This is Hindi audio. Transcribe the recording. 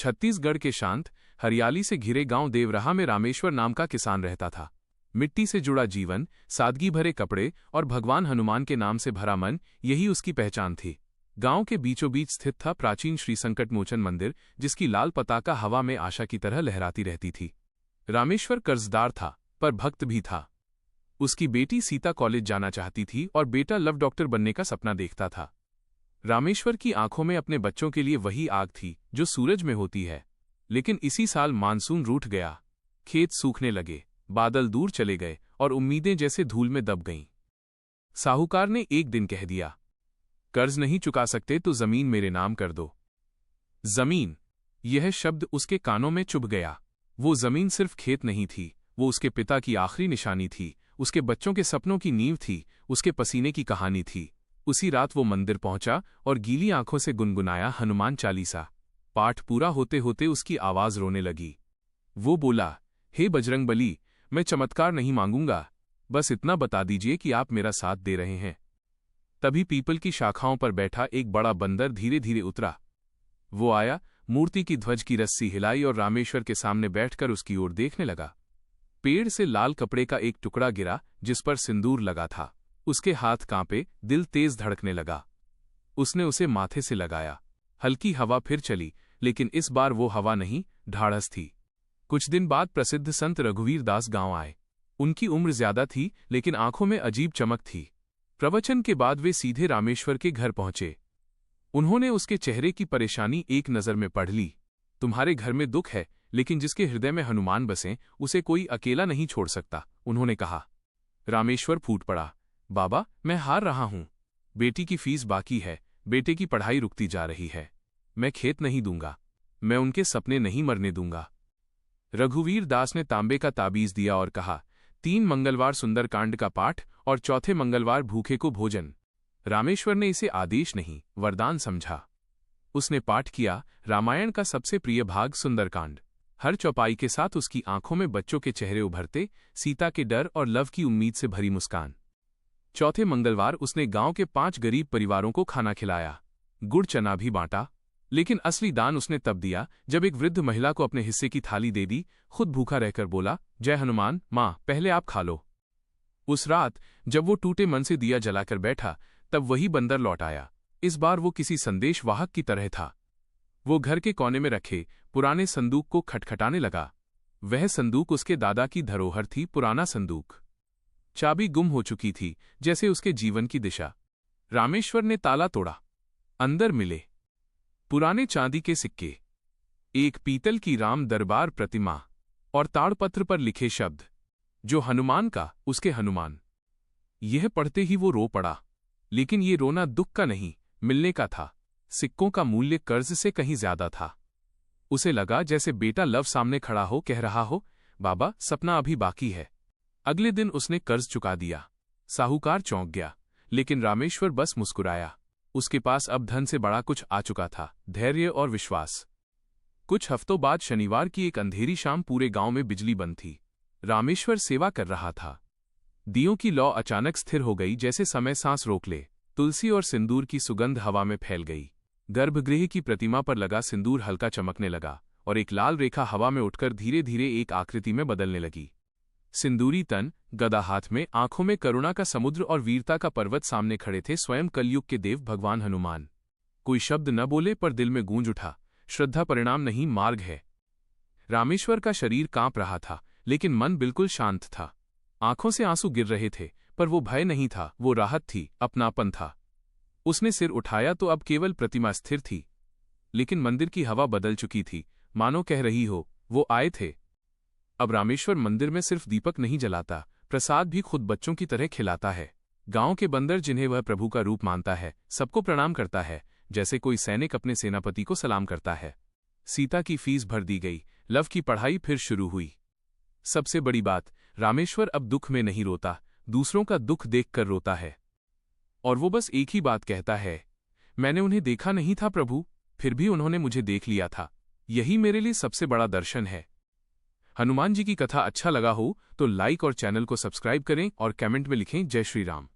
छत्तीसगढ़ के शांत, हरियाली से घिरे गांव देवराहा में रामेश्वर नाम का किसान रहता था। मिट्टी से जुड़ा जीवन, सादगी भरे कपड़े और भगवान हनुमान के नाम से भरा मन, यही उसकी पहचान थी। गांव के बीचों बीच स्थित था प्राचीन श्री संकट मोचन मंदिर, जिसकी लाल पताका हवा में आशा की तरह लहराती रहती थी। रामेश्वर कर्जदार था, पर भक्त भी था। उसकी बेटी सीता कॉलेज जाना चाहती थी और बेटा लव डॉक्टर बनने का सपना देखता था। रामेश्वर की आंखों में अपने बच्चों के लिए वही आग थी जो सूरज में होती है। लेकिन इसी साल मानसून रूठ गया, खेत सूखने लगे, बादल दूर चले गए और उम्मीदें जैसे धूल में दब गईं। साहूकार ने एक दिन कह दिया, कर्ज नहीं चुका सकते तो जमीन मेरे नाम कर दो। जमीन, यह शब्द उसके कानों में चुभ गया। वो जमीन सिर्फ खेत नहीं थी, वो उसके पिता की आखिरी निशानी थी, उसके बच्चों के सपनों की नींव थी, उसके पसीने की कहानी थी। उसी रात वो मंदिर पहुंचा और गीली आंखों से गुनगुनाया हनुमान चालीसा। पाठ पूरा होते होते उसकी आवाज रोने लगी। वो बोला, हे बजरंगबली, मैं चमत्कार नहीं मांगूंगा, बस इतना बता दीजिए कि आप मेरा साथ दे रहे हैं। तभी पीपल की शाखाओं पर बैठा एक बड़ा बंदर धीरे धीरे उतरा। वो आया, मूर्ति की ध्वज की रस्सी हिलाई और रामेश्वर के सामने बैठकर उसकी ओर देखने लगा। पेड़ से लाल कपड़े का एक टुकड़ा गिरा जिस पर सिंदूर लगा था। उसके हाथ कांपे, दिल तेज धड़कने लगा। उसने उसे माथे से लगाया। हल्की हवा फिर चली, लेकिन इस बार वो हवा नहीं, ढाढ़स थी। कुछ दिन बाद प्रसिद्ध संत रघुवीर दास गांव आए। उनकी उम्र ज्यादा थी, लेकिन आंखों में अजीब चमक थी। प्रवचन के बाद वे सीधे रामेश्वर के घर पहुंचे। उन्होंने उसके चेहरे की परेशानी एक नजर में पढ़ ली। तुम्हारे घर में दुख है, लेकिन जिसके हृदय में हनुमान बसें, उसे कोई अकेला नहीं छोड़ सकता, उन्होंने कहा। रामेश्वर फूट पड़ा, बाबा, मैं हार रहा हूं। बेटी की फीस बाकी है, बेटे की पढ़ाई रुकती जा रही है। मैं खेत नहीं दूंगा, मैं उनके सपने नहीं मरने दूंगा। रघुवीर दास ने तांबे का ताबीज दिया और कहा, 3 मंगलवार सुंदरकांड का पाठ और चौथे मंगलवार भूखे को भोजन। रामेश्वर ने इसे आदेश नहीं, वरदान समझा। उसने पाठ किया, रामायण का सबसे प्रिय भाग सुंदरकांड। हर चौपाई के साथ उसकी आंखों में बच्चों के चेहरे उभरते, सीता के डर और लव की उम्मीद से भरी मुस्कान। चौथे मंगलवार उसने गांव के 5 गरीब परिवारों को खाना खिलाया, गुड़ चना भी बांटा। लेकिन असली दान उसने तब दिया जब एक वृद्ध महिला को अपने हिस्से की थाली दे दी, खुद भूखा रहकर बोला, जय हनुमान, मां, पहले आप खा लो। उस रात जब वो टूटे मन से दिया जलाकर बैठा, तब वही बंदर लौट आया। इस बार वो किसी संदेश वाहक की तरह था। वो घर के कोने में रखे पुराने संदूक को खटखटाने लगा। वह संदूक उसके दादा की धरोहर थी, पुराना संदूक। चाबी गुम हो चुकी थी, जैसे उसके जीवन की दिशा। रामेश्वर ने ताला तोड़ा। अंदर मिले पुराने चांदी के सिक्के, एक पीतल की राम दरबार प्रतिमा और ताड़पत्र पर लिखे शब्द, जो हनुमान का, उसके हनुमान। यह पढ़ते ही वो रो पड़ा। लेकिन ये रोना दुख का नहीं, मिलने का था। सिक्कों का मूल्य कर्ज से कहीं ज्यादा था। उसे लगा जैसे बेटा लव सामने खड़ा हो, कह रहा हो, बाबा, सपना अभी बाकी है। अगले दिन उसने कर्ज चुका दिया। साहूकार चौंक गया, लेकिन रामेश्वर बस मुस्कुराया। उसके पास अब धन से बड़ा कुछ आ चुका था, धैर्य और विश्वास। कुछ हफ्तों बाद शनिवार की एक अंधेरी शाम पूरे गांव में बिजली बंद थी। रामेश्वर सेवा कर रहा था। दियों की लौ अचानक स्थिर हो गई, जैसे समय सांस रोक ले। तुलसी और सिंदूर की सुगंध हवा में फैल गई। गर्भगृह की प्रतिमा पर लगा सिंदूर हल्का चमकने लगा और एक लाल रेखा हवा में उठकर धीरे धीरे एक आकृति में बदलने लगी। सिंदूरी तन, गदा हाथ में, आंखों में करुणा का समुद्र और वीरता का पर्वत सामने खड़े थे स्वयं कलयुग के देव भगवान हनुमान। कोई शब्द न बोले, पर दिल में गूंज उठा, श्रद्धा परिणाम नहीं, मार्ग है। रामेश्वर का शरीर कांप रहा था, लेकिन मन बिल्कुल शांत था। आंखों से आंसू गिर रहे थे, पर वो भय नहीं था, वो राहत थी, अपनापन था। उसने सिर उठाया तो अब केवल प्रतिमा स्थिर थी, लेकिन मंदिर की हवा बदल चुकी थी, मानो कह रही हो, वो आए थे। अब रामेश्वर मंदिर में सिर्फ दीपक नहीं जलाता, प्रसाद भी खुद बच्चों की तरह खिलाता है। गांव के बंदर, जिन्हें वह प्रभु का रूप मानता है, सबको प्रणाम करता है, जैसे कोई सैनिक अपने सेनापति को सलाम करता है। सीता की फीस भर दी गई, लव की पढ़ाई फिर शुरू हुई। सबसे बड़ी बात, रामेश्वर अब दुख में नहीं रोता, दूसरों का दुख देखकर रोता है। और वो बस एक ही बात कहता है, मैंने उन्हें देखा नहीं था प्रभु, फिर भी उन्होंने मुझे देख लिया था। यही मेरे लिए सबसे बड़ा दर्शन है। हनुमान जी की कथा अच्छा लगा हो तो लाइक और चैनल को सब्सक्राइब करें और कमेंट में लिखें जय श्री राम।